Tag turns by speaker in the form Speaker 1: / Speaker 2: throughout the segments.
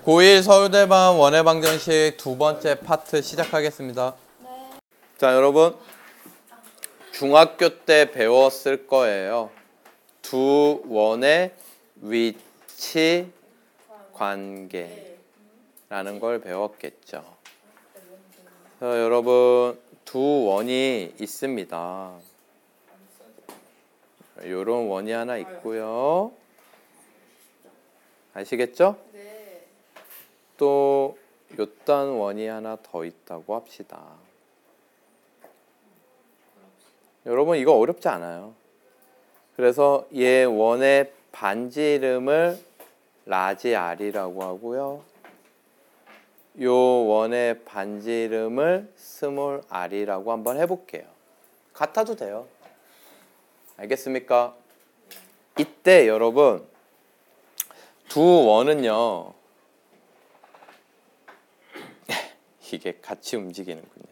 Speaker 1: 고1 서울대반 원해방정식 두 번째 파트 시작하겠습니다.
Speaker 2: 네.
Speaker 1: 자, 여러분 중학교 때 배웠을 거예요. 두 원의 위치 관계라는 걸 배웠겠죠. 자, 여러분 두 원이 있습니다. 요런 원이 하나 있고요. 아시겠죠?
Speaker 2: 네.
Speaker 1: 또 요딴 원이 하나 더 있다고 합시다. 여러분 이거 어렵지 않아요. 그래서 얘 원의 반지 이름을 라지 R이라고 하고요. 요 원의 반지 이름을 스몰 r이라고 한번 해볼게요. 같아도 돼요. 알겠습니까? 이때 여러분 두 원은요 이게 같이 움직이는군요.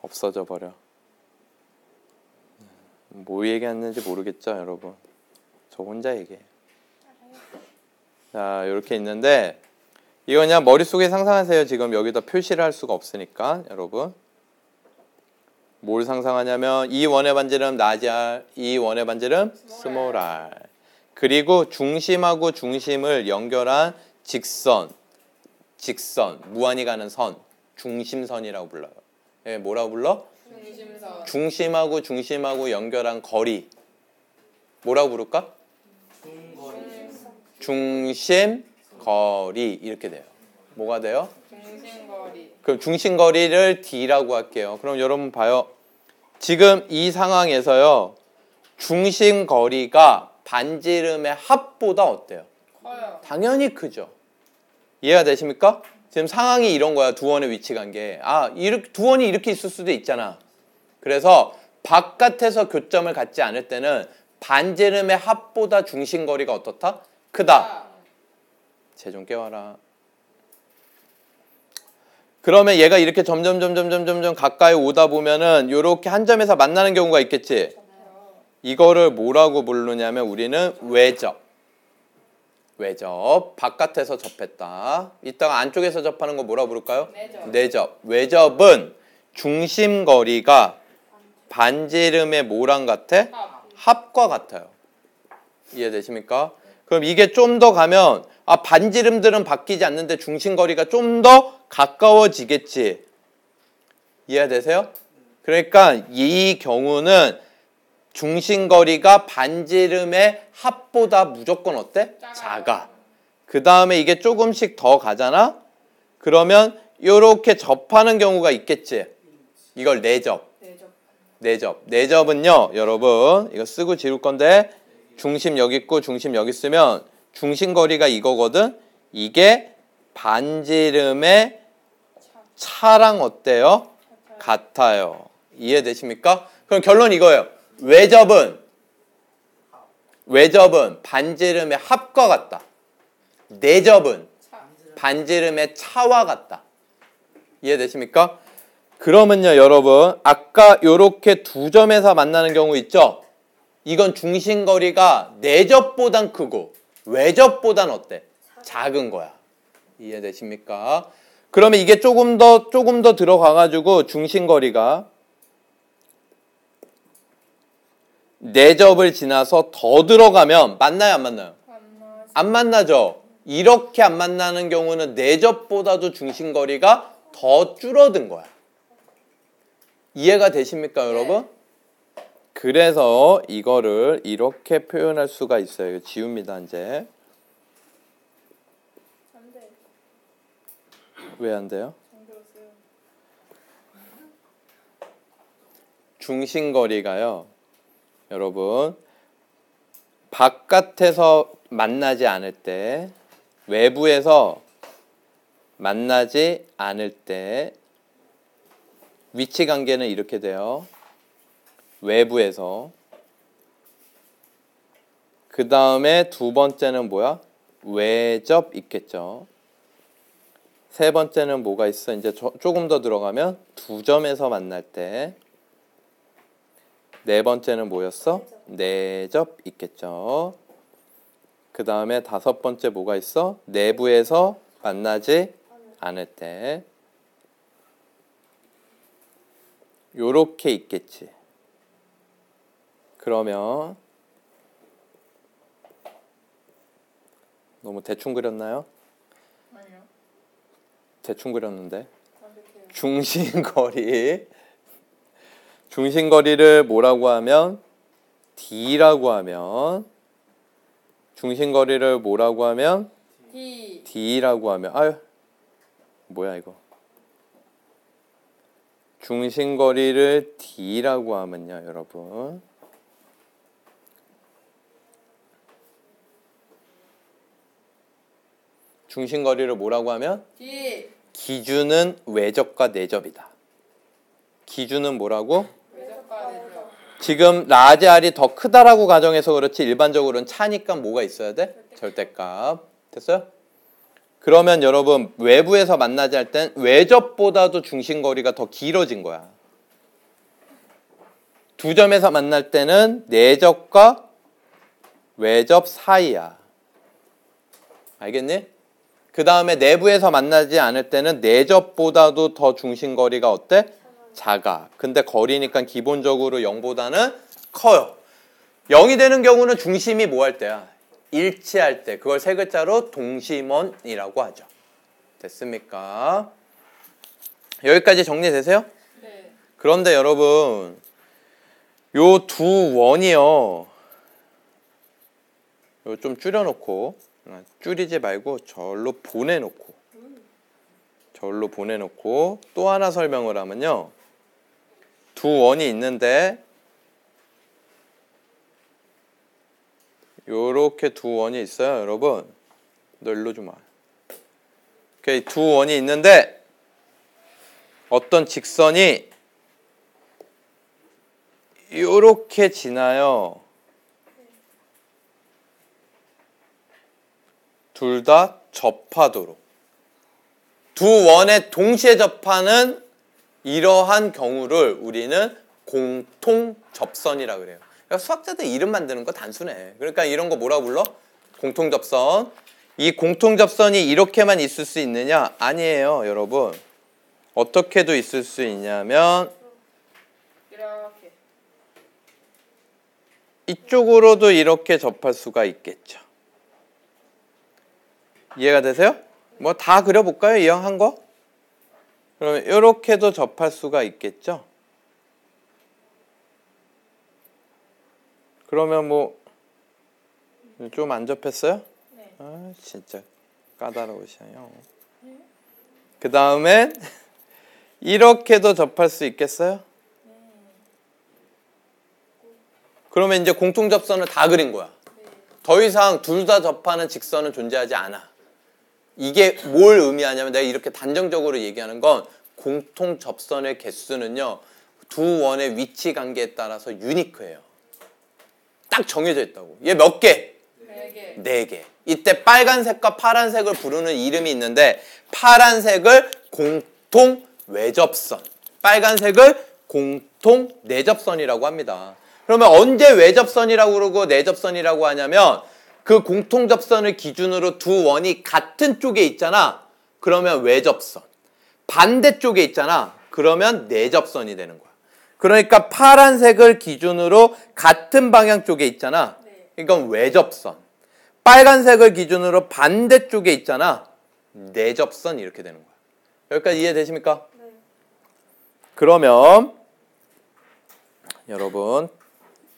Speaker 1: 없어져 버려. 뭐 얘기했는지 모르겠죠 여러분? 저 혼자 얘기해요. 자, 이렇게 있는데 이거 그냥 머릿속에 상상하세요. 지금 여기다 표시를 할 수가 없으니까 여러분 뭘 상상하냐면 이 원의 반지름 라지 R, 이 원의 반지름 스몰 r, 그리고 중심하고 중심을 연결한 직선 무한히 가는 선, 중심선이라고 불러요. 예, 뭐라고 불러?
Speaker 2: 중심선.
Speaker 1: 중심하고 중심하고 연결한 거리 뭐라고 부를까? 중심거리 이렇게 돼요. 뭐가 돼요?
Speaker 2: 중심거리.
Speaker 1: 그럼 중심거리를 D라고 할게요. 그럼 여러분 봐요. 지금 이 상황에서요. 중심거리가 반지름의 합보다 어때요?
Speaker 2: 커요.
Speaker 1: 당연히 크죠. 이해가 되십니까? 지금 상황이 이런 거야. 두 원의 위치 관계. 이렇게 두 원이 이렇게 있을 수도 있잖아. 그래서 바깥에서 교점을 갖지 않을 때는 반지름의 합보다 중심거리가 어떻다? 크다. 쟤 좀 깨워라. 그러면 얘가 이렇게 점점 가까이 오다 보면은 요렇게 한 점에서 만나는 경우가 있겠지. 이거를 뭐라고 부르냐면 우리는 외접. 바깥에서 접했다. 이따가 안쪽에서 접하는 거 뭐라고 부를까요? 내접. 외접은 중심거리가 반지름의 뭐랑 같아? 합과 같아요. 이해되십니까? 그럼 이게 좀 더 가면 반지름들은 바뀌지 않는데 중심거리가 좀 더 가까워지겠지. 이해되세요? 그러니까 이 경우는 중심거리가 반지름의 합보다 무조건 어때? 작아. 그 다음에 이게 조금씩 더 가잖아? 그러면 이렇게 접하는 경우가 있겠지. 이걸 내접. 내접은요 여러분 이거 쓰고 지울 건데 중심 여기 있고 중심 여기 있으면 중심거리가 이거거든. 이게 반지름의 차랑 어때요? 같아요. 이해되십니까? 그럼 결론 이거예요. 외접은 반지름의 합과 같다. 내접은 반지름의 차와 같다. 이해되십니까? 그러면요 여러분 아까 요렇게 두 점에서 만나는 경우 있죠? 이건 중심거리가 내접보단 크고 외접보단 어때? 작은 거야. 이해되십니까? 그러면 이게 조금 더 들어가가지고 중심거리가 내접을 지나서 더 들어가면 만나요 안 만나요? 안 만나죠? 이렇게 안 만나는 경우는 내접보다도 중심거리가 더 줄어든 거야. 이해가 되십니까 여러분? 그래서 이거를 이렇게 표현할 수가 있어요. 이거 지웁니다 이제.
Speaker 2: 안 돼.
Speaker 1: 왜 안 돼요? 중심거리가요 여러분 바깥에서 만나지 않을 때, 외부에서 만나지 않을 때 위치관계는 이렇게 돼요. 외부에서. 그 다음에 두 번째는 뭐야? 외접 있겠죠. 세 번째는 뭐가 있어? 이제 조금 더 들어가면 두 점에서 만날 때. 네 번째는 뭐였어? 내접 있겠죠. 그 다음에 다섯 번째 뭐가 있어? 내부에서 만나지 않을 때. 요렇게 있겠지. 그러면 너무 대충 그렸나요?
Speaker 2: 아니요.
Speaker 1: 대충 그렸는데.
Speaker 2: 완벽해요.
Speaker 1: 중심거리를 뭐라고 하면 D라고 하면 중심거리를 뭐라고 하면
Speaker 2: D.
Speaker 1: D라고 하면 아유 뭐야 이거 중심거리를 D라고 하면요 여러분 중심거리를 뭐라고 하면
Speaker 2: D.
Speaker 1: 기준은 외접과 내접이다. 기준은 뭐라고?
Speaker 2: 외접과 내접.
Speaker 1: 지금 라지 R이 더 크다라고 가정해서 그렇지 일반적으로는 차니까 뭐가 있어야 돼? 절대값. 됐어요? 그러면 여러분 외부에서 만나지 할 땐 외접보다도 중심거리가 더 길어진 거야. 두 점에서 만날 때는 내접과 외접 사이야. 알겠니? 그 다음에 내부에서 만나지 않을 때는 내접보다도 더 중심거리가 어때? 작아. 근데 거리니까 기본적으로 0보다는 커요. 0이 되는 경우는 중심이 뭐 할 때야? 일치할 때. 그걸 세 글자로 동심원이라고 하죠. 됐습니까? 여기까지 정리되세요?
Speaker 2: 네.
Speaker 1: 그런데 여러분 요 두 원이요. 요 좀 줄여놓고 줄이지 말고 절로 보내놓고 또 하나 설명을 하면요. 두 원이 있는데 요렇게 두 원이 있어요, 여러분. 너 일로 좀 와. 오케이, 두 원이 있는데 어떤 직선이 요렇게 지나요. 둘 다 접하도록. 두 원에 동시에 접하는 이러한 경우를 우리는 공통접선이라 그래요. 그러니까 수학자들 이름 만드는 거 단순해. 그러니까 이런 거 뭐라고 불러? 공통접선. 이 공통접선이 이렇게만 있을 수 있느냐? 아니에요, 여러분. 어떻게도 있을 수 있냐면
Speaker 2: 이렇게.
Speaker 1: 이쪽으로도 이렇게 접할 수가 있겠죠. 이해가 되세요? 뭐 다 그려볼까요? 이왕한 거? 그러면 이렇게도 접할 수가 있겠죠? 그러면 뭐 좀 안 접했어요?
Speaker 2: 네.
Speaker 1: 아 진짜 까다로우셔요. 그 다음엔 이렇게도 접할 수 있겠어요? 그러면 이제 공통접선을 다 그린 거야. 더 이상 둘 다 접하는 직선은 존재하지 않아. 이게 뭘 의미하냐면 내가 이렇게 단정적으로 얘기하는 건 공통접선의 개수는요. 두 원의 위치 관계에 따라서 유니크해요. 딱 정해져 있다고. 얘 몇 개?
Speaker 2: 4개.
Speaker 1: 4개. 이때 빨간색과 파란색을 부르는 이름이 있는데 파란색을 공통 외접선, 빨간색을 공통 내접선이라고 합니다. 그러면 언제 외접선이라고 그러고 내접선이라고 하냐면 그 공통접선을 기준으로 두 원이 같은 쪽에 있잖아. 그러면 외접선. 반대쪽에 있잖아. 그러면 내접선이 되는 거야. 그러니까 파란색을 기준으로 같은 방향 쪽에 있잖아. 이건 외접선. 빨간색을 기준으로 반대쪽에 있잖아. 내접선 이렇게 되는 거야. 여기까지 이해되십니까? 네. 그러면 여러분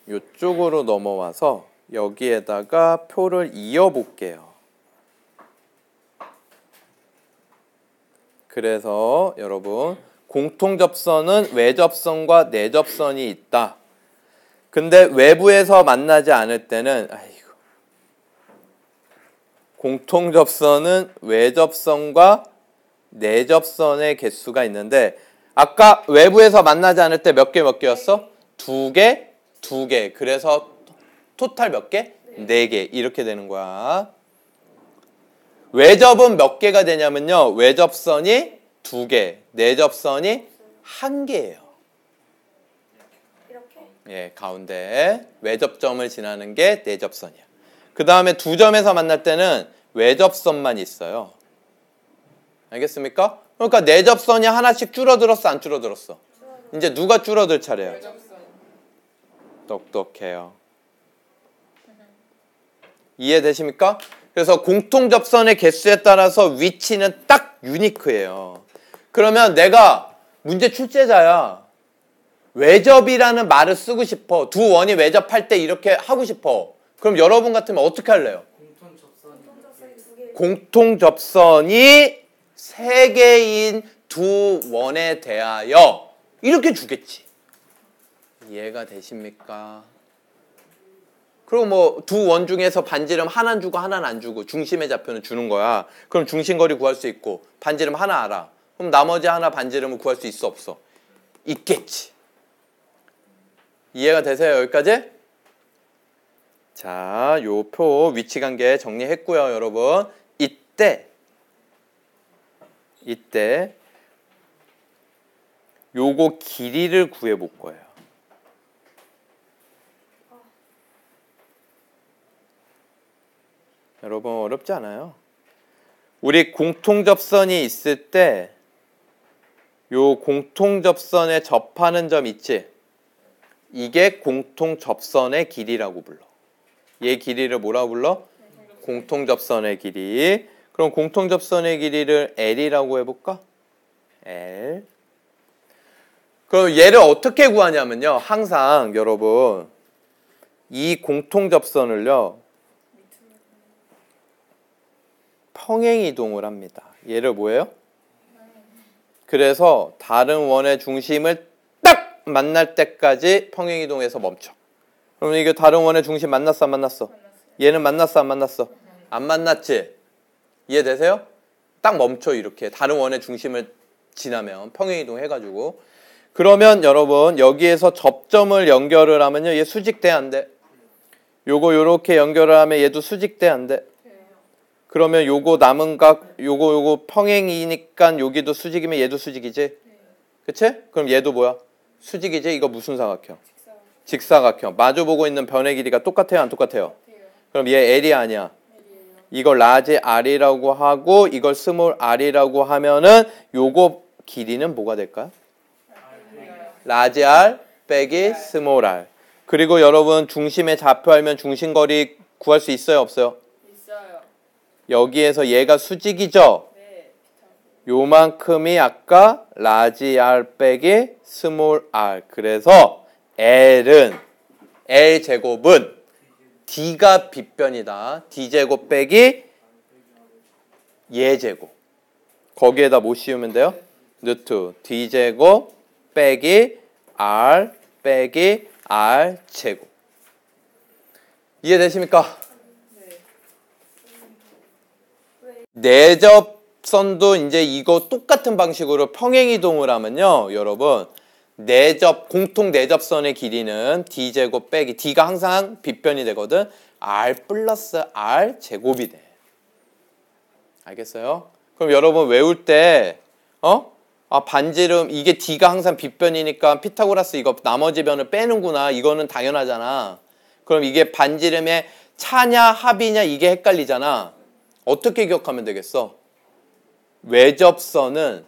Speaker 1: 이쪽으로 넘어와서 여기에다가 표를 이어볼게요. 그래서 여러분 공통접선은 외접선과 내접선이 있다. 근데 외부에서 만나지 않을 때는 공통접선은 외접선과 내접선의 개수가 있는데 아까 외부에서 만나지 않을 때 몇 개였어? 2개, 2개. 그래서 토탈 몇 개? 4개. 이렇게 되는 거야. 외접은 몇 개가 되냐면요. 외접선이 2개, 내접선이 1개예요.
Speaker 3: 이렇게?
Speaker 1: 예, 가운데 외접점을 지나는 게 내접선이야. 그 다음에 두 점에서 만날 때는 외접선만 있어요. 알겠습니까? 그러니까 내접선이 하나씩 줄어들었어, 안 줄어들었어? 이제 누가 줄어들 차례예요?
Speaker 2: 외접선.
Speaker 1: 똑똑해요. 이해되십니까? 그래서 공통접선의 개수에 따라서 위치는 딱 유니크해요. 그러면 내가 문제 출제자야. 외접이라는 말을 쓰고 싶어. 두 원이 외접할 때 이렇게 하고 싶어. 그럼 여러분 같으면 어떻게 할래요? 공통접선이 세 개인 두 원에 대하여 이렇게 주겠지. 이해가 되십니까? 그리고 뭐 두 원 중에서 반지름 하나는 주고 하나는 안 주고 중심의 좌표는 주는 거야. 그럼 중심거리 구할 수 있고 반지름 하나 알아. 그럼 나머지 하나 반지름을 구할 수 있어 없어? 있겠지. 이해가 되세요? 여기까지? 자, 요 표 위치관계 정리했고요, 여러분. 이때 요거 길이를 구해 볼 거예요. 여러분 어렵지 않아요. 우리 공통접선이 있을 때 요 공통접선에 접하는 점 있지? 이게 공통접선의 길이라고 불러. 얘 길이를 뭐라고 불러? 공통접선의 길이. 그럼 공통접선의 길이를 L이라고 해볼까? L. 그럼 얘를 어떻게 구하냐면요. 항상 여러분 이 공통접선을요. 평행이동을 합니다. 얘를 뭐예요? 그래서 다른 원의 중심을 딱 만날 때까지 평행이동해서 멈춰. 그럼 이게 다른 원의 중심 만났어, 안 만났어? 얘는 만났어, 안 만났어? 안 만났지? 이해되세요? 딱 멈춰, 이렇게. 다른 원의 중심을 지나면 평행이동 해가지고. 그러면 여러분 여기에서 접점을 연결을 하면요. 얘 수직돼, 안 돼? 요거 요렇게 연결을 하면 얘도 수직돼, 안 돼? 그러면 요거 남은 각, 요거 평행이니까 여기도 수직이면 얘도 수직이지? 그치? 그럼 얘도 뭐야? 수직이지? 이거 무슨 사각형? 직사각형. 마주보고 있는 변의 길이가 똑같아요, 안 똑같아요? 그럼 얘 L이 아니야. 이걸 라지 R이라고 하고 이걸 스몰 R이라고 하면은 요거 길이는 뭐가 될까요? 라지 R 빼기 스몰 R. 그리고 여러분 중심의 좌표 알면 중심거리 구할 수 있어요, 없어요?
Speaker 2: 있어요.
Speaker 1: 여기에서 얘가 수직이죠?
Speaker 2: 네.
Speaker 1: 요만큼이 아까 라지 R 빼기 스몰 R. 그래서 L제곱은 D가 빗변이다. D제곱 빼기 얘제곱. 거기에다 뭐 씌우면 돼요? 루트 D제곱 빼기 R 빼기 R제곱. 이해되십니까? 내접선도 이제 이거 똑같은 방식으로 평행이동을 하면요. 여러분 공통 내접선의 길이는 D제곱 빼기 D가 항상 빗변이 되거든. R 플러스 R 제곱이 돼. 알겠어요? 그럼 여러분 외울 때 반지름 이게 D가 항상 빗변이니까 피타고라스 이거 나머지 변을 빼는구나. 이거는 당연하잖아. 그럼 이게 반지름의 차냐 합이냐 이게 헷갈리잖아. 어떻게 기억하면 되겠어? 외접선은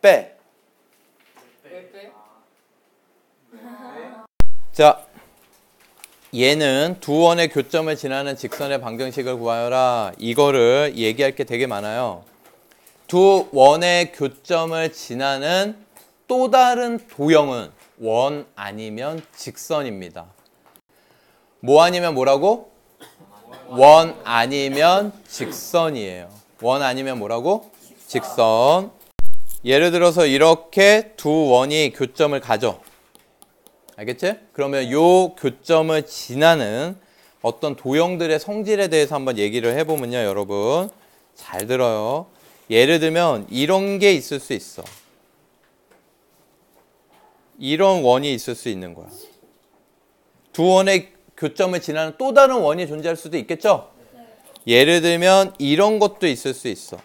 Speaker 1: 빼.
Speaker 2: 왜 빼?
Speaker 1: 자, 얘는 두 원의 교점을 지나는 직선의 방정식을 구하여라. 이거를 얘기할 게 되게 많아요. 두 원의 교점을 지나는 또 다른 도형은 원 아니면 직선입니다. 뭐 아니면 뭐라고? 원 아니면 직선이에요. 원 아니면 뭐라고? 직선. 예를 들어서 이렇게 두 원이 교점을 가져. 알겠지? 그러면 요 교점을 지나는 어떤 도형들의 성질에 대해서 한번 얘기를 해보면요. 여러분 잘 들어요. 예를 들면 이런 게 있을 수 있어. 이런 원이 있을 수 있는 거야. 두 원의 교점을 지나는 또 다른 원이 존재할 수도 있겠죠? 예를 들면 이런 것도 있을 수 있어.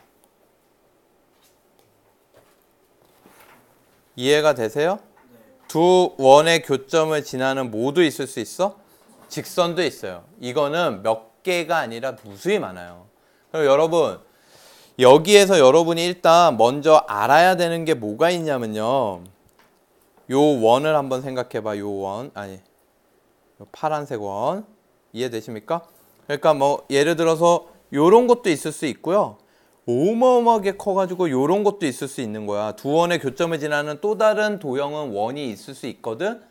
Speaker 1: 이해가 되세요? 두 원의 교점을 지나는 뭐도 있을 수 있어? 직선도 있어요. 이거는 몇 개가 아니라 무수히 많아요. 그럼 여러분 여기에서 여러분이 일단 먼저 알아야 되는 게 뭐가 있냐면요. 요 원을 한번 생각해봐. 요 원, 아니 요 파란색 원 이해되십니까? 그러니까 뭐 예를 들어서 요런 것도 있을 수 있고요. 어마어마하게 커가지고 요런 것도 있을 수 있는 거야. 두 원의 교점을 지나는 또 다른 도형은 원이 있을 수 있거든.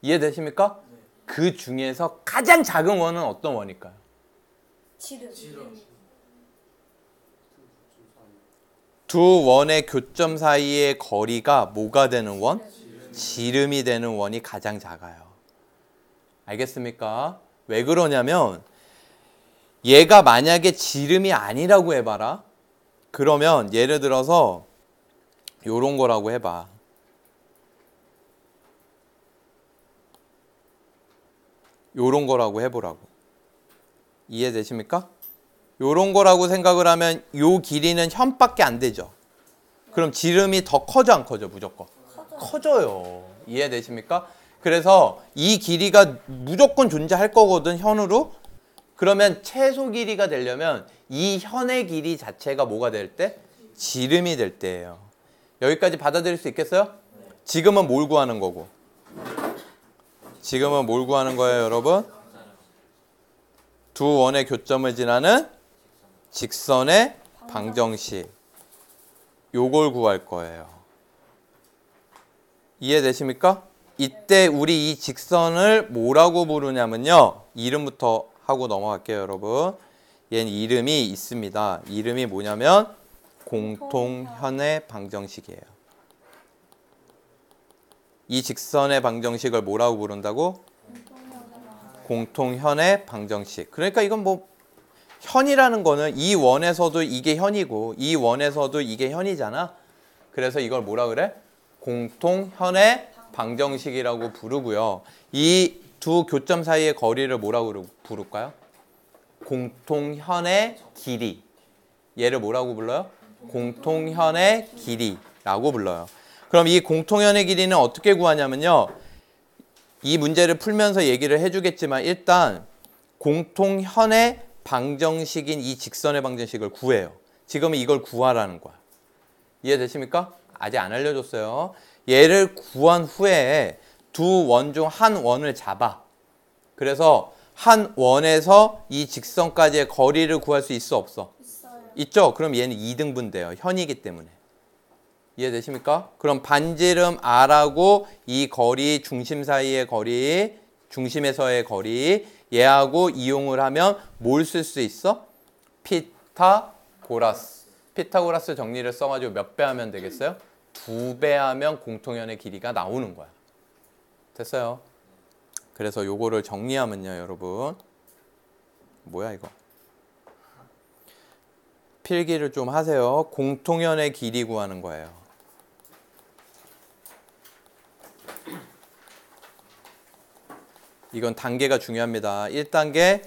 Speaker 1: 이해되십니까?
Speaker 2: 네.
Speaker 1: 그 중에서 가장 작은 원은 어떤 원일까요?
Speaker 2: 지름.
Speaker 1: 두 원의 교점 사이의 거리가 뭐가 되는 원? 지름이 되는 원이 가장 작아요. 알겠습니까? 왜 그러냐면 얘가 만약에 지름이 아니라고 해봐라. 그러면 예를 들어서 요런 거라고 해봐. 요런 거라고 해보라고. 이해되십니까? 요런 거라고 생각을 하면 요 길이는 현밖에 안 되죠. 그럼 지름이 더 커져 안 커져? 무조건 커져요. 이해되십니까? 그래서 이 길이가 무조건 존재할 거거든, 현으로. 그러면 최소 길이가 되려면 이 현의 길이 자체가 뭐가 될 때? 지름이 될 때예요. 여기까지 받아들일 수 있겠어요? 지금은 뭘 구하는 거고? 지금은 뭘 구하는 거예요, 여러분? 두 원의 교점을 지나는 직선의 방정식. 요걸 구할 거예요. 이해되십니까? 이때 우리 이 직선을 뭐라고 부르냐면요. 이름부터 하고 넘어갈게요, 여러분. 얘는 이름이 있습니다. 이름이 뭐냐면 공통현의 방정식이에요. 이 직선의 방정식을 뭐라고 부른다고? 공통현의 방정식. 그러니까 이건 뭐 현이라는 거는 이 원에서도 이게 현이고 이 원에서도 이게 현이잖아. 그래서 이걸 뭐라 그래? 공통현의 방정식이라고 부르고요. 이 두 교점 사이의 거리를 뭐라고 부를까요? 공통현의 길이. 얘를 뭐라고 불러요? 공통현의 길이라고 불러요. 그럼 이 공통현의 길이는 어떻게 구하냐면요. 이 문제를 풀면서 얘기를 해주겠지만 일단 공통현의 방정식인 이 직선의 방정식을 구해요. 지금은 이걸 구하라는 거야. 이해되십니까? 아직 안 알려줬어요. 얘를 구한 후에 두 원 중 한 원을 잡아. 그래서 한 원에서 이 직선까지의 거리를 구할 수 있어 없어?
Speaker 2: 있어요.
Speaker 1: 있죠? 그럼 얘는 2등분 돼요. 현이기 때문에. 이해되십니까? 그럼 반지름 R하고 이 거리 중심 사이의 거리, 중심에서의 거리 얘하고 이용을 하면 뭘 쓸 수 있어? 피타고라스. 피타고라스 정리를 써가지고 몇 배 하면 되겠어요? 2배 하면 공통현의 길이가 나오는 거야. 됐어요? 그래서 요거를 정리하면요, 여러분. 뭐야 이거? 필기를 좀 하세요. 공통현의 길이 구하는 거예요. 이건 단계가 중요합니다. 1단계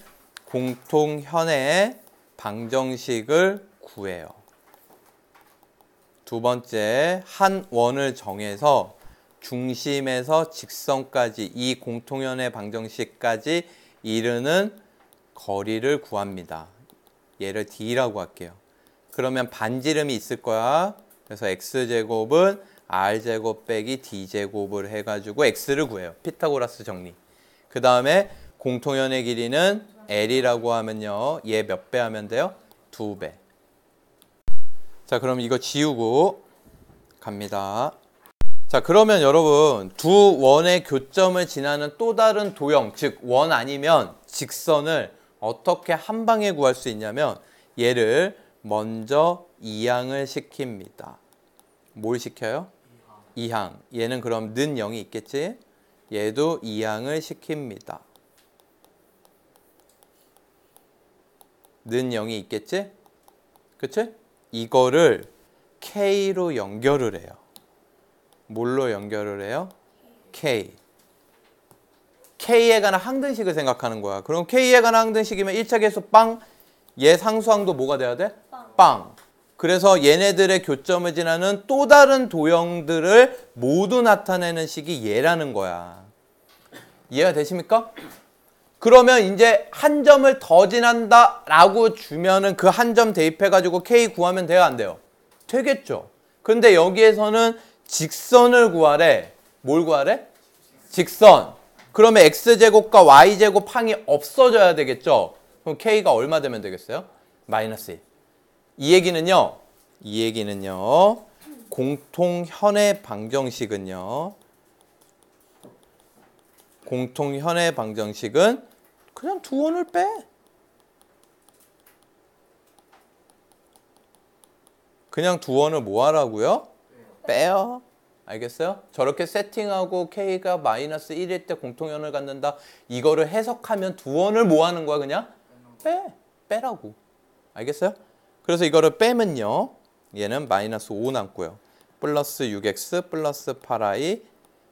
Speaker 1: 공통현의 방정식을 구해요. 두 번째, 한 원을 정해서 중심에서 직선까지 이 공통현의 방정식까지 이르는 거리를 구합니다. 얘를 D라고 할게요. 그러면 반지름이 있을 거야. 그래서 X제곱은 R제곱 빼기 D제곱을 해가지고 X를 구해요. 피타고라스 정리. 그 다음에 공통현의 길이는 L이라고 하면요. 얘 몇 배 하면 돼요? 2배. 자, 그럼 이거 지우고 갑니다. 자, 그러면 여러분 두 원의 교점을 지나는 또 다른 도형, 즉 원 아니면 직선을 어떻게 한 방에 구할 수 있냐면 얘를 먼저 이항을 시킵니다. 뭘 시켜요? 이항. 얘는 그럼 는 0이 있겠지? 얘도 이항을 시킵니다. 는 0이 있겠지? 그치? 이거를 K로 연결을 해요. 뭘로 연결을 해요? K. K에 관한 항등식을 생각하는 거야. 그럼 K에 관한 항등식이면 1차 계수 빵, 얘 상수항도 뭐가 돼야 돼? 빵. 그래서 얘네들의 교점을 지나는 또 다른 도형들을 모두 나타내는 식이 얘라는 거야. 이해가 되십니까? 그러면 이제 한 점을 더 지난다 라고 주면은 그 한 점 대입해 가지고 K 구하면 돼요, 안 돼요? 되겠죠. 근데 여기에서는 직선을 구하래. 뭘 구하래? 직선. 그러면 X제곱과 Y제곱 항이 없어져야 되겠죠. 그럼 K가 얼마 되면 되겠어요? 마이너스 1. 이 얘기는요. 공통현의 방정식은 그냥 두 원을 빼. 그냥 두 원을 뭐 하라고요? 빼요. 알겠어요? 저렇게 세팅하고 K가 마이너스 1일 때 공통현을 갖는다. 이거를 해석하면 두 원을 뭐 하는 거야 그냥? 빼라고. 알겠어요? 그래서 이거를 빼면요. 얘는 마이너스 5 남고요. 플러스 6x 플러스 8y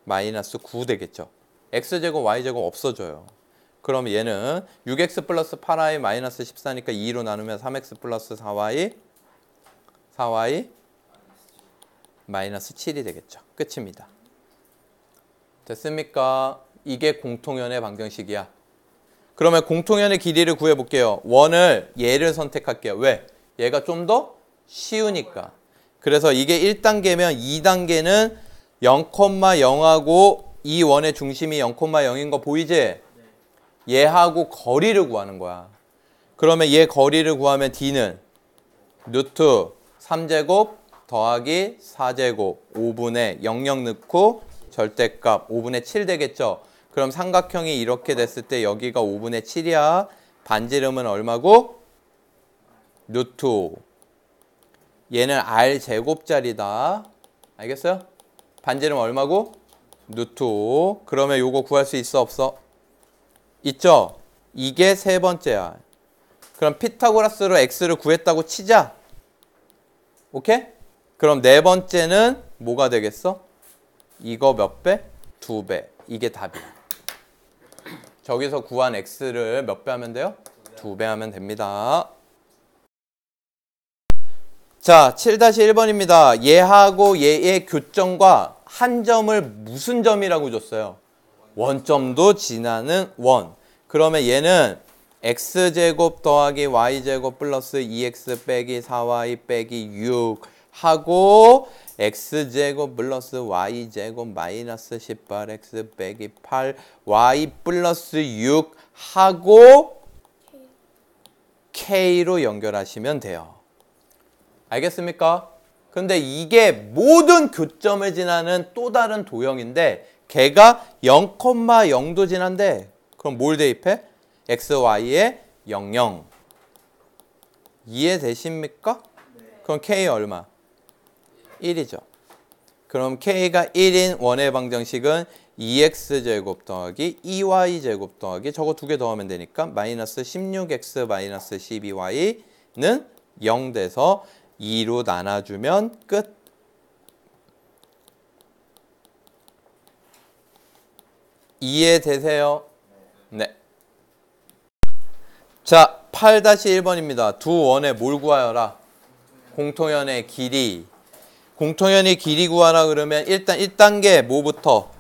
Speaker 1: 마이너스 9 되겠죠. x제곱 y제곱 없어져요. 그럼 얘는 6x 플러스 8y 마이너스 14니까 2로 나누면 3x 플러스 4y 마이너스 7이 되겠죠. 끝입니다. 됐습니까? 이게 공통현의 방정식이야. 그러면 공통현의 길이를 구해볼게요. 원을 얘를 선택할게요. 왜? 얘가 좀 더 쉬우니까. 그래서 이게 1단계면 2단계는 0,0하고 이 원의 중심이 0,0인 거 보이지? 얘하고 거리를 구하는 거야. 그러면 얘 거리를 구하면 D는 루트 3제곱 더하기 4제곱 5분의 00 넣고 절대값 5분의 7 되겠죠. 그럼 삼각형이 이렇게 됐을 때 여기가 5분의 7이야. 반지름은 얼마고? 루트 5. 얘는 R제곱짜리다. 알겠어요? 반지름 얼마고? 루트 5. 그러면 요거 구할 수 있어 없어? 있죠? 이게 세 번째야. 그럼 피타고라스로 X를 구했다고 치자. 오케이? 그럼 네 번째는 뭐가 되겠어? 이거 몇 배? 2배. 이게 답이야. 저기서 구한 X를 몇 배 하면 돼요? 2배 하면 됩니다. 자, 7-1번입니다. 얘하고 얘의 교점과 한 점을 무슨 점이라고 줬어요? 원점도 지나는 원. 그러면 얘는 x제곱 더하기 y제곱 플러스 2x 빼기 4y 빼기 6 하고 x제곱 플러스 y제곱 마이너스 18x 빼기 8y 플러스 6 하고 k로 연결하시면 돼요. 알겠습니까? 근데 이게 모든 교점을 지나는 또 다른 도형인데 걔가 0,0도 지난대. 그럼 뭘 대입해? x, y에 00. 이해되십니까? 그럼 k 얼마? 1이죠. 그럼 k가 1인 원의 방정식은 2x제곱 더하기 2y제곱 더하기 저거 두 개 더하면 되니까 마이너스 16x 마이너스 12y는 0 돼서 2로 나눠주면 끝. 이해되세요? 네. 자, 8-1번입니다. 두 원의 뭘 구하여라? 공통현의 길이. 공통현의 길이 구하라 그러면 일단 1단계 뭐부터?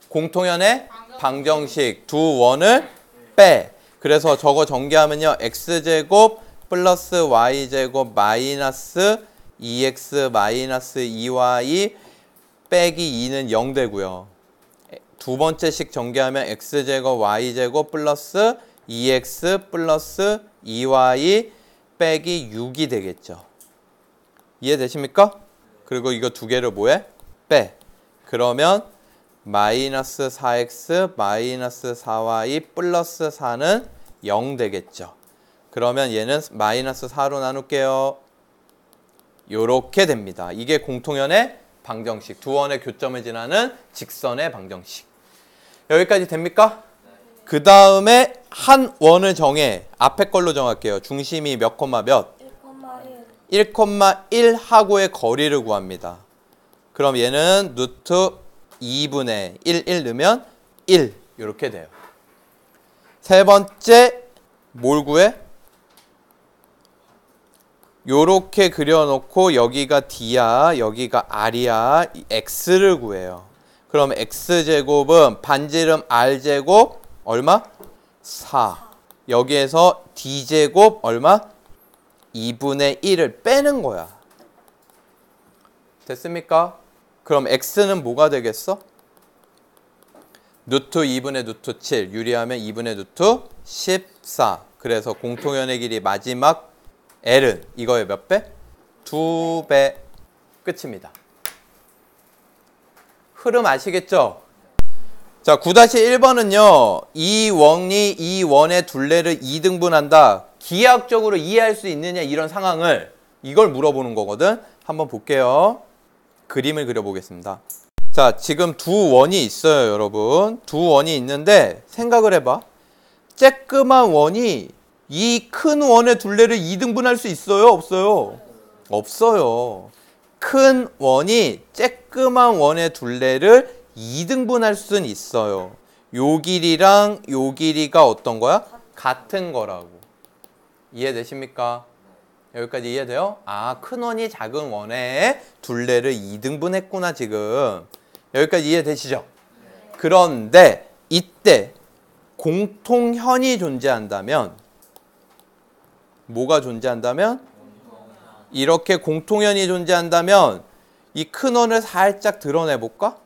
Speaker 1: 공통현의 방정식. 두 원을 빼. 그래서 저거 전개하면요. x제곱 플러스 y제곱 마이너스 2x 마이너스 2y 빼기 2는 0 되고요. 두 번째씩 전개하면 x제곱 y제곱 플러스 2x 플러스 2y 빼기 6이 되겠죠. 이해되십니까? 그리고 이거 두 개를 뭐해? 빼. 그러면 마이너스 4x 마이너스 4y 플러스 4는 0 되겠죠. 그러면 얘는 마이너스 4로 나눌게요. 요렇게 됩니다. 이게 공통현의 방정식. 두 원의 교점을 지나는 직선의 방정식. 여기까지 됩니까? 그 다음에 한 원을 정해. 앞에 걸로 정할게요. 중심이 몇 콤마 몇?
Speaker 2: 1,1.
Speaker 1: 1,1 하고의 거리를 구합니다. 그럼 얘는 루트 2분의 1 넣으면 1 이렇게 돼요. 세 번째 뭘 구해? 요렇게 그려놓고 여기가 D야, 여기가 R이야. X를 구해요. 그럼 X제곱은 반지름 R제곱 얼마? 4. 여기에서 d제곱 얼마? 2분의 1을 빼는 거야. 됐습니까? 그럼 x는 뭐가 되겠어? 루트 2분의 루트 7 유리하면 2분의 루트 14. 그래서 공통연의 길이 마지막 L은 이거의 몇 배? 2배. 끝입니다. 흐름 아시겠죠? 자, 9-1번은요. 이 원의 둘레를 2등분한다. 기하학적으로 이해할 수 있느냐 이런 상황을 이걸 물어보는 거거든. 한번 볼게요. 그림을 그려보겠습니다. 자, 지금 두 원이 있어요, 여러분. 두 원이 있는데 생각을 해봐. 쬐끄만 원이 이 큰 원의 둘레를 2등분할 수 있어요, 없어요? 없어요. 큰 원이 쬐끄만 원의 둘레를 2등분할 수는 있어요. 요 길이랑 요 길이가 어떤 거야? 같은 거라고. 이해되십니까? 여기까지 이해돼요? 아, 큰 원이 작은 원의 둘레를 2등분했구나 지금. 여기까지 이해되시죠? 그런데 이때 공통현이 존재한다면 뭐가 존재한다면? 이렇게 공통현이 존재한다면 이 큰 원을 살짝 드러내볼까?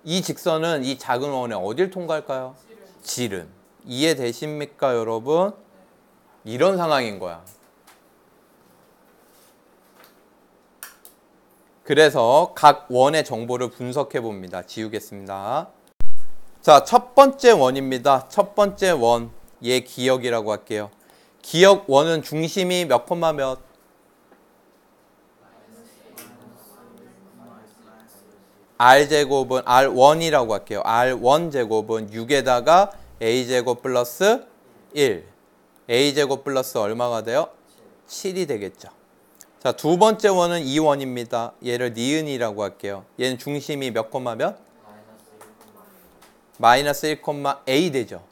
Speaker 1: 이 직선은 이 작은 원에 어딜 통과할까요? 지름. 이해되십니까, 여러분? 이런 상황인 거야. 그래서 각 원의 정보를 분석해 봅니다. 지우겠습니다. 자, 첫 번째 원입니다. 첫 번째 원. 얘 기역이라고 할게요. 기역 원은 중심이 몇 콤마 몇? R제곱은 R1이라고 할게요. R1 제곱은 6에다가 A제곱 플러스 1. A제곱 플러스 얼마가 돼요? 7이 되겠죠. 자, 두 번째 원은 이 원입니다. 얘를 니은이라고 할게요. 얘는 중심이 몇 콤마 몇? 마이너스 1, A 되죠.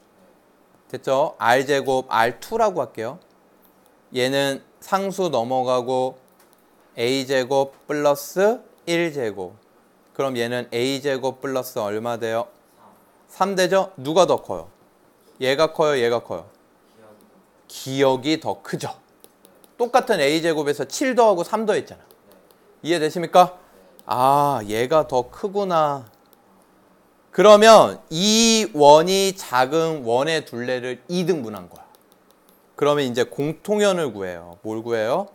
Speaker 1: 됐죠? R제곱 R2라고 할게요. 얘는 상수 넘어가고 A제곱 플러스 1제곱. 그럼 얘는 A제곱 플러스 얼마 돼요? 3 되죠? 누가 더 커요? 얘가 커요? 얘가 커요? 기역이 더 크죠. 똑같은 A제곱에서 7 더하고 3 더했잖아. 이해되십니까? 아, 얘가 더 크구나. 그러면 이 원이 작은 원의 둘레를 2등분한 거야. 그러면 이제 공통현을 구해요. 뭘 구해요?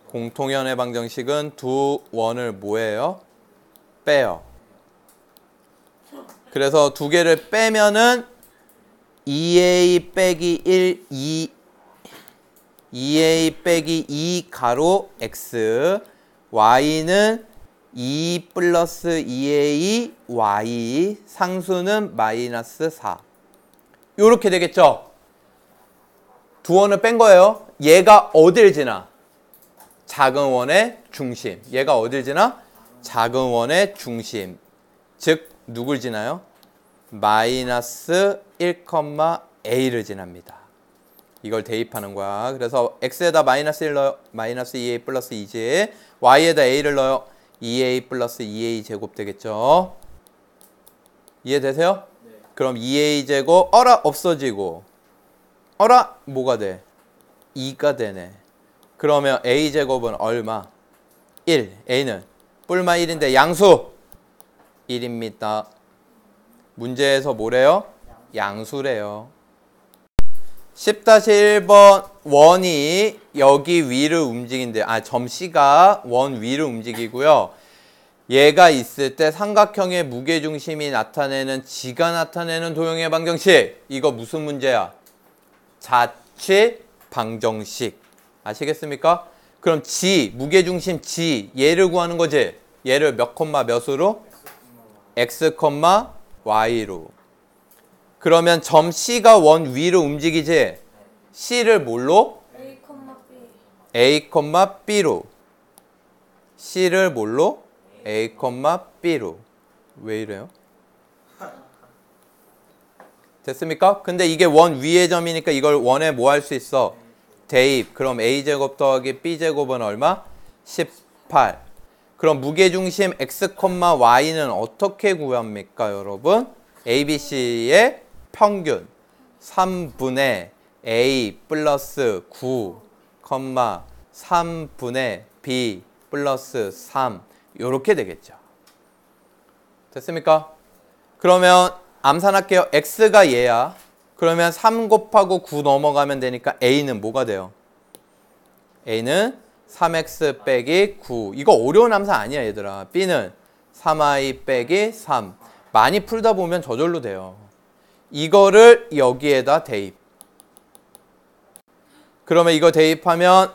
Speaker 1: 공통현의 방정식은 두 원을 뭐예요? 빼요. 그래서 두 개를 빼면은 2a 빼기 1, 2a 빼기 2 가로 x, y는 2 플러스 2a y, 상수는 마이너스 4. 요렇게 되겠죠? 두 원을 뺀 거예요. 얘가 어딜 지나? 작은 원의 중심. 얘가 어딜 지나? 작은 원의 중심. 즉 누굴 지나요? 마이너스 1,a를 지납니다. 이걸 대입하는 거야. 그래서 x에다 마이너스 1 넣어요. 마이너스 2a 플러스 2j. y에다 a를 넣어요. 2a 플러스 2a 제곱 되겠죠. 이해되세요? 네. 그럼 2a 제곱 어라 없어지고 어라 뭐가 돼? 2가 되네. 그러면 a 제곱은 얼마? 1. a는 뿔마 1인데 양수 1입니다. 문제에서 뭐래요? 양수래요. 10-1번 원이 여기 위를 움직인대. 점 C가 원 위를 움직이고요. 얘가 있을 때 삼각형의 무게중심이 나타내는 G가 나타내는 도형의 방정식. 이거 무슨 문제야? 자취 방정식. 아시겠습니까? 그럼 G, 무게중심 G, 얘를 구하는 거지. 얘를 몇 콤마 몇으로? X, Y로. 그러면 점 C가 원 위로 움직이지? C를 뭘로? A, B로. C를 뭘로? A, B로. 왜 이래요? 됐습니까? 근데 이게 원 위의 점이니까 이걸 원에 뭐 할 수 있어? 대입. 그럼 A제곱 더하기 B제곱은 얼마? 18. 그럼 무게중심 X, Y는 어떻게 구합니까, 여러분? ABC의 평균 3분의 A 플러스 9, 3분의 B 플러스 3 이렇게 되겠죠. 됐습니까? 그러면 암산할게요. X가 얘야. 그러면 3 곱하고 9 넘어가면 되니까 A는 뭐가 돼요? A는 3X 빼기 9. 이거 어려운 암산 아니야 얘들아. B는 3I 빼기 3. 많이 풀다 보면 저절로 돼요. 이거를 여기에다 대입. 그러면 이거 대입하면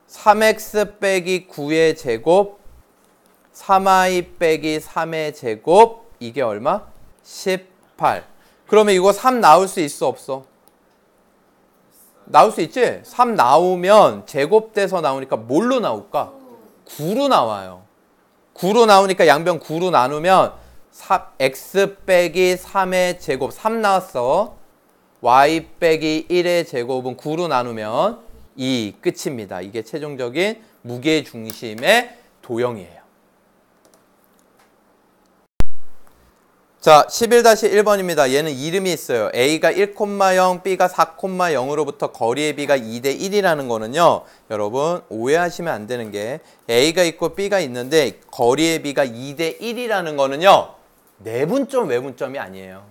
Speaker 1: 3X 빼기 9의 제곱 3I 빼기 3의 제곱 이게 얼마? 18. 그러면 이거 3 나올 수 있어 없어? 나올 수 있지? 3 나오면 제곱돼서 나오니까 뭘로 나올까? 9로 나와요. 9로 나오니까 양변 9로 나누면 x 빼기 3의 제곱 3 나왔어. y 빼기 1의 제곱은 9로 나누면 2 끝입니다. 이게 최종적인 무게중심의 도형이에요. 자, 11-1번입니다. 얘는 이름이 있어요. A가 1,0, B가 4,0으로부터 거리의 B가 2대 1이라는 거는요. 여러분 오해하시면 안 되는 게 A가 있고 B가 있는데 거리의 B가 2대 1이라는 거는요. 내분점, 외분점이 아니에요.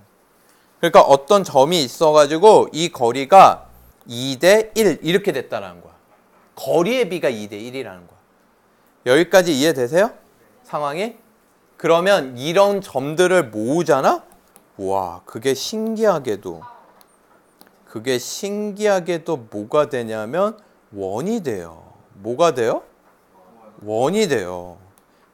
Speaker 1: 그러니까 어떤 점이 있어가지고 이 거리가 2대 1 이렇게 됐다는 거야. 거리의 B가 2대 1이라는 거야. 여기까지 이해되세요? 상황이? 그러면 이런 점들을 모으잖아? 와, 그게 신기하게도 뭐가 되냐면 원이 돼요. 뭐가 돼요? 원이 돼요.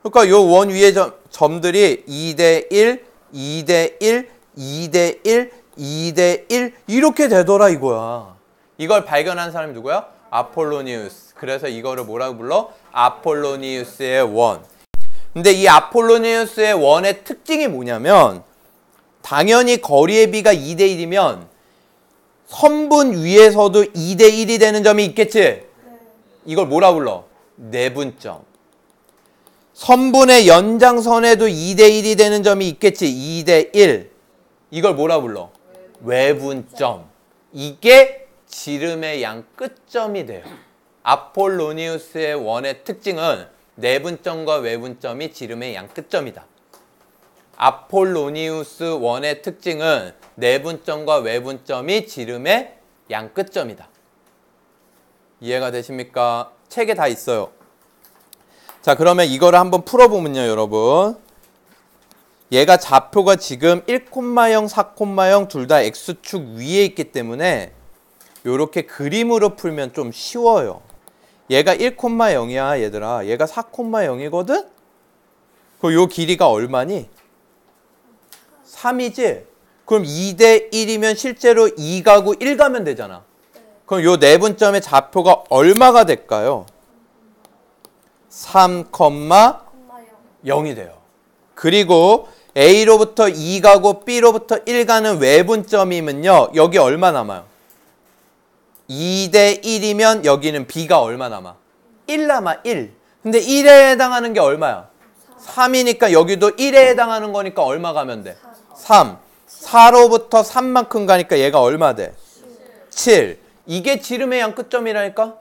Speaker 1: 그러니까 요 원 위에 점들이 2대 1, 2대 1, 2대 1, 2대 1 이렇게 되더라 이거야. 이걸 발견한 사람이 누구야? 아폴로니우스. 그래서 이거를 뭐라고 불러? 아폴로니우스의 원. 근데 이 아폴로니우스의 원의 특징이 뭐냐면 당연히 거리의 B가 2대 1이면 선분 위에서도 2대 1이 되는 점이 있겠지? 이걸 뭐라 불러? 내분점. 선분의 연장선에도 2대 1이 되는 점이 있겠지? 2대 1. 이걸 뭐라 불러? 외분점. 이게 지름의 양 끝점이 돼요. 아폴로니우스의 원의 특징은 내분점과 외분점이 지름의 양 끝점이다. 아폴로니우스 원의 특징은 내분점과 외분점이 지름의 양 끝점이다. 이해가 되십니까? 책에 다 있어요. 자, 그러면 이거를 한번 풀어보면요, 여러분. 얘가 좌표가 지금 1,0, 4,0 둘 다 x축 위에 있기 때문에 이렇게 그림으로 풀면 좀 쉬워요. 얘가 1,0이야 얘들아. 얘가 4,0이거든? 그럼 요 길이가 얼마니? 3이지? 그럼 2대 1이면 실제로 2 가고 1 가면 되잖아. 그럼 요 내분점의 좌표가 얼마가 될까요? 3,0이 돼요. 그리고 A로부터 2 가고 B로부터 1 가는 외분점이면요. 여기 얼마 남아요? 2대 1이면 여기는 B가 얼마 남아? 1 남아, 1. 근데 1에 해당하는 게 얼마야? 3이니까 여기도 1에 해당하는 거니까 얼마 가면 돼? 3. 4로부터 3만큼 가니까 얘가 얼마 돼? 7. 이게 지름의 양 끝점이라니까?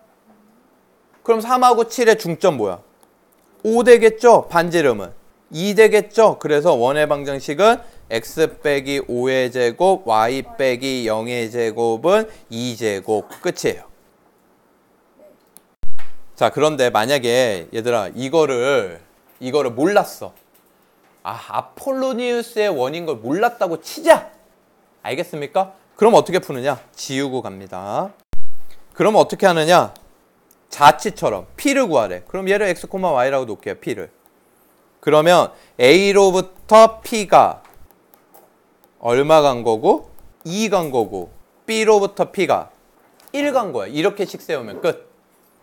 Speaker 1: 그럼 3하고 7의 중점 뭐야? 5 되겠죠? 반지름은. 2 되겠죠? 그래서 원의 방정식은 x 빼기 5의 제곱, y 빼기 0의 제곱은 2제곱 끝이에요. 자, 그런데 만약에 얘들아 이거를 몰랐어. 아폴로니우스의 원인 걸 몰랐다고 치자. 알겠습니까? 그럼 어떻게 푸느냐? 지우고 갑니다. 그럼 어떻게 하느냐? 자치처럼 P를 구하래. 그럼 얘를 x, y라고 놓을게요. P를. 그러면 A로부터 P가 얼마 간 거고 2 간 거고 B로부터 P가 1 간 거야. 이렇게씩 세우면 끝.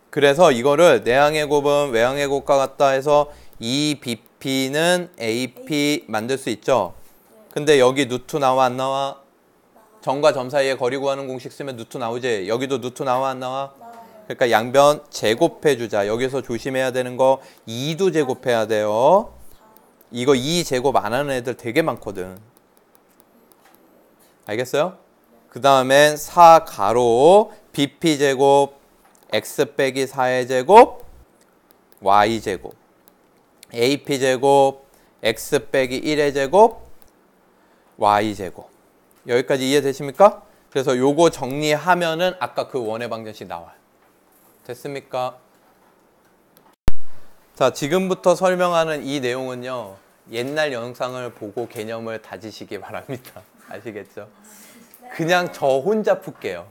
Speaker 1: 그래서 이거를 내항의 곱은 외항의 곱과 같다 해서 2BP는 AP 만들 수 있죠. 근데 여기 루트 나와 안 나와? 점과 점 사이에 거리 구하는 공식 쓰면 루트 나오지. 여기도 루트 나와 안 나와? 그러니까 양변 제곱해 주자. 여기서 조심해야 되는 거 2도 제곱해야 돼요. 이거 2 제곱 안 하는 애들 되게 많거든. 알겠어요? 그 다음엔 4 가로 bp제곱 x 빼기 4의 제곱 y제곱 ap제곱 x 빼기 1의 제곱 y제곱. 여기까지 이해되십니까? 그래서 요거 정리하면은 아까 그 원의 방정식 나와요. 됐습니까? 자, 지금부터 설명하는 이 내용은요, 옛날 영상을 보고 개념을 다지시기 바랍니다. 아시겠죠? 그냥 저 혼자 풀게요.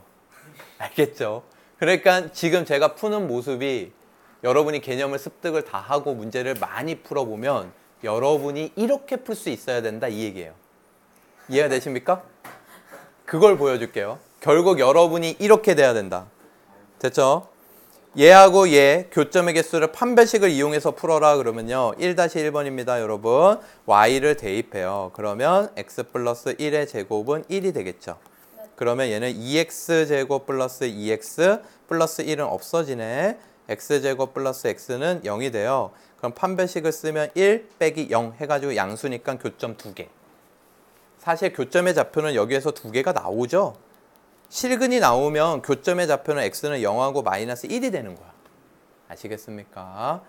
Speaker 1: 알겠죠? 그러니까 지금 제가 푸는 모습이 여러분이 개념을 습득을 다 하고 문제를 많이 풀어보면 여러분이 이렇게 풀 수 있어야 된다, 이 얘기예요. 이해가 되십니까? 그걸 보여줄게요. 결국 여러분이 이렇게 돼야 된다. 됐죠? 얘하고 얘 교점의 개수를 판별식을 이용해서 풀어라 그러면요, 1-1번입니다 여러분. y를 대입해요. 그러면 x 플러스 1의 제곱은 1이 되겠죠. 그러면 얘는 2x제곱 플러스 2x 플러스 1은 없어지네. x제곱 플러스 x는 0이 돼요. 그럼 판별식을 쓰면 1 빼기 0 해가지고 양수니까 교점 2개. 사실 교점의 좌표는 여기에서 2개가 나오죠. 실근이 나오면 교점의 좌표는 x는 0하고 마이너스 1이 되는 거야. 아시겠습니까?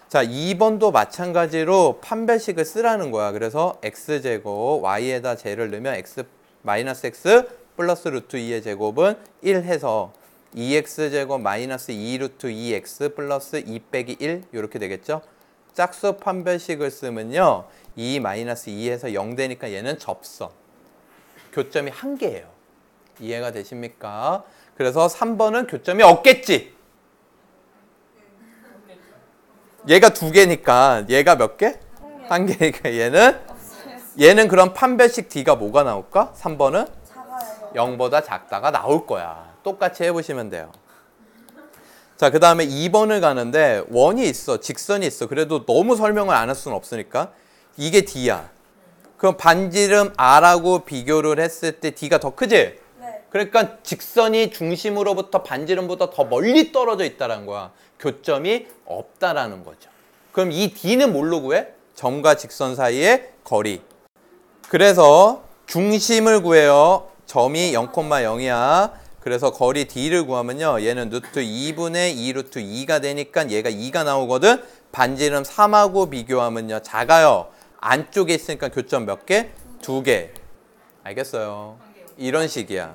Speaker 1: 자, 2번도 마찬가지로 판별식을 쓰라는 거야. 그래서 x제곱 y에다 제를 넣으면 x 마이너스 x 플러스 루트 2의 제곱은 1 해서 2x제곱 마이너스 2 루트 2x 플러스 2 빼기 1 이렇게 되겠죠. 짝수 판별식을 쓰면요, 2 마이너스 2에서 0 되니까 얘는 접선. 교점이 1개예요. 이해가 되십니까? 그래서 3번은 교점이 없겠지. 얘가 2개니까 얘가 몇 개? 1개니까 얘는 그럼 판별식 D가 뭐가 나올까? 3번은 0보다 작다가 나올 거야. 똑같이 해보시면 돼요. 자, 그 다음에 2번을 가는데 원이 있어, 직선이 있어. 그래도 너무 설명을 안 할 수는 없으니까 이게 D야. 그럼 반지름 R하고 비교를 했을 때 D가 더 크지?
Speaker 2: 네.
Speaker 1: 그러니까 직선이 중심으로부터 반지름보다 더 멀리 떨어져 있다는 거야. 교점이 없다라는 거죠. 그럼 이 D는 뭘로 구해? 점과 직선 사이의 거리. 그래서 중심을 구해요. 점이 0,0이야. 그래서 거리 D를 구하면요, 얘는 루트 2분의 2 루트 2가 되니까 얘가 2가 나오거든. 반지름 3하고 비교하면요, 작아요. 안쪽에 있으니까 교점 몇 개? 2개. 알겠어요? 이런 식이야.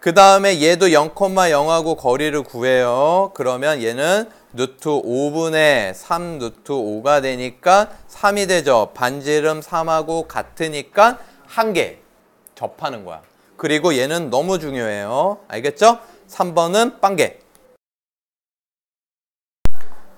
Speaker 1: 그 다음에 얘도 0,0하고 거리를 구해요. 그러면 얘는 루트 5분의 3 루트 5가 되니까 3이 되죠. 반지름 3하고 같으니까 1개 접하는 거야. 그리고 얘는 너무 중요해요. 알겠죠? 3번은 빵개.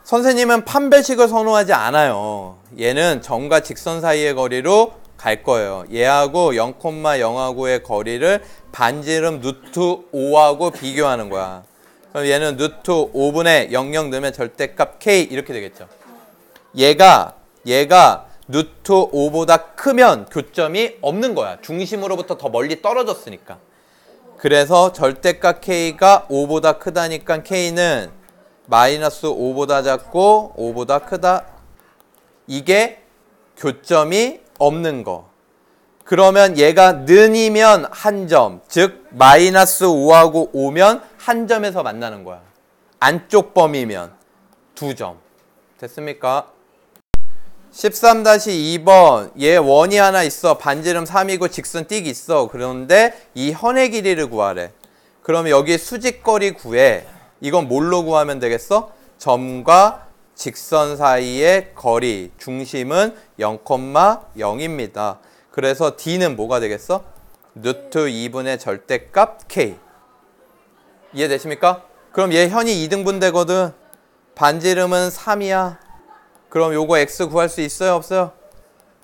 Speaker 1: 선생님은 판별식을 선호하지 않아요. 얘는 점과 직선 사이의 거리로 갈 거예요. 얘하고 0,0하고의 거리를 반지름 루트 5하고 비교하는 거야. 그럼 얘는 루트 5분의 00 넣으면 절대값 k 이렇게 되겠죠. 얘가 루트 5보다 크면 교점이 없는 거야. 중심으로부터 더 멀리 떨어졌으니까. 그래서 절대값 k가 5보다 크다니까 k는 마이너스 5보다 작고 5보다 크다. 이게 교점이 없는 거. 그러면 얘가 는이면 한 점, 즉 마이너스 5하고 5면 한 점에서 만나는 거야. 안쪽 범위면 2점. 됐습니까? 13-2번 얘 원이 하나 있어. 반지름 3이고 직선 띡 있어. 그런데 이 현의 길이를 구하래. 그러면 여기 수직거리 구해. 이건 뭘로 구하면 되겠어? 점과 직선 사이의 거리, 중심은 0,0입니다. 그래서 D는 뭐가 되겠어? 루트 2분의 절대값 K. 이해되십니까? 그럼 얘 현이 2등분 되거든. 반지름은 3이야. 그럼 요거 x 구할 수 있어요? 없어요?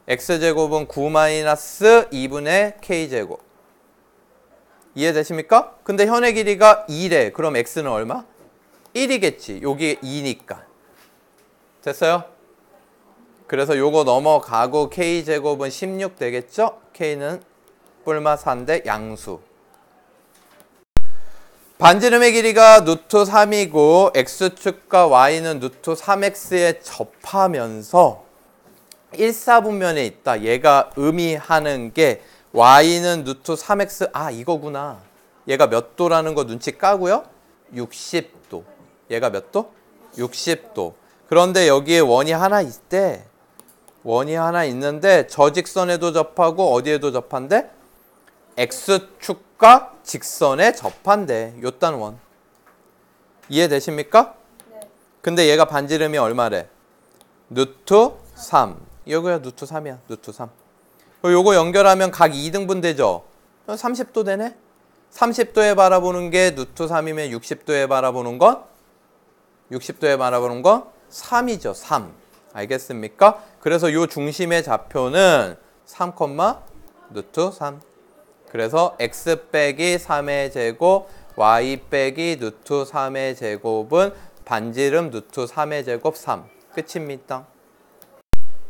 Speaker 1: x제곱은 9-2분의 k제곱. 이해되십니까? 근데 현의 길이가 2래. 그럼 x는 얼마? 1이겠지. 여기 2니까. 됐어요? 그래서 요거 넘어가고 k제곱은 16 되겠죠? k는 뿔마 4인데 양수. 반지름의 길이가 루트 3이고 x축과 y는 루트 3x에 접하면서 1사분면에 있다. 얘가 의미하는 게 y는 루트 3x, 아 이거구나. 얘가 몇 도라는 거 눈치 까고요. 60도. 얘가 몇 도? 60도. 그런데 여기에 원이 하나 있대. 원이 하나 있는데 저 직선에도 접하고 어디에도 접한대? X축과 직선에 접한대. 요딴 원. 이해되십니까?
Speaker 2: 네.
Speaker 1: 근데 얘가 반지름이 얼마래? 루트 3. 이거야 루트 3이야. 루트 3. 요거 연결하면 각 2등분 되죠? 30도 되네? 30도에 바라보는 게 루트 3이면 60도에 바라보는 건? 60도에 바라보는 건 3이죠. 3. 알겠습니까? 그래서 요 중심의 좌표는 3, 루트 3. 그래서 x 빼기 3의 제곱, y 빼기 루트 3의 제곱은 반지름 루트 3의 제곱 3. 끝입니다.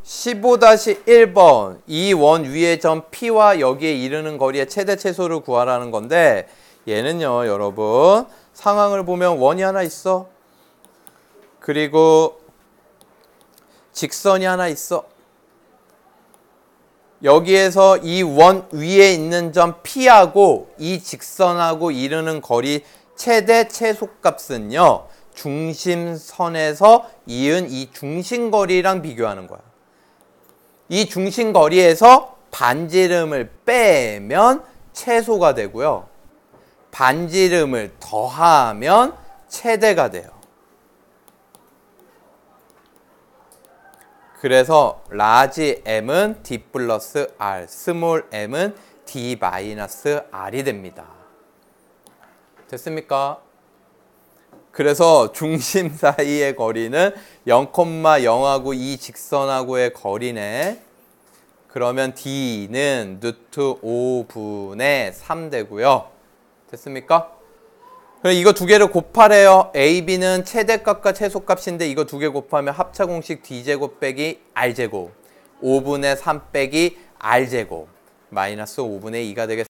Speaker 1: 15-1번. 이 원 위의 점 P와 여기에 이르는 거리의 최대 최소를 구하라는 건데 얘는요, 여러분. 상황을 보면 원이 하나 있어. 그리고 직선이 하나 있어. 여기에서 이 원 위에 있는 점 P하고 이 직선하고 이르는 거리 최대 최소값은요. 중심선에서 이은 이 중심거리랑 비교하는 거야. 이 중심거리에서 반지름을 빼면 최소가 되고요. 반지름을 더하면 최대가 돼요. 그래서 라지 M은 D 플러스 R, 스몰 m은 D 마이너스 R이 됩니다. 됐습니까? 그래서 중심 사이의 거리는 0,0하고 이 직선하고의 거리네. 그러면 D는 루트 5분의 3 되고요. 됐습니까? 그럼 이거 두 개를 곱하래요. A, B는 최대값과 최소값인데 이거 두 개 곱하면 합차 공식 D제곱 빼기 R제곱 5분의 3 빼기 R제곱 마이너스 5분의 2가 되겠습니다.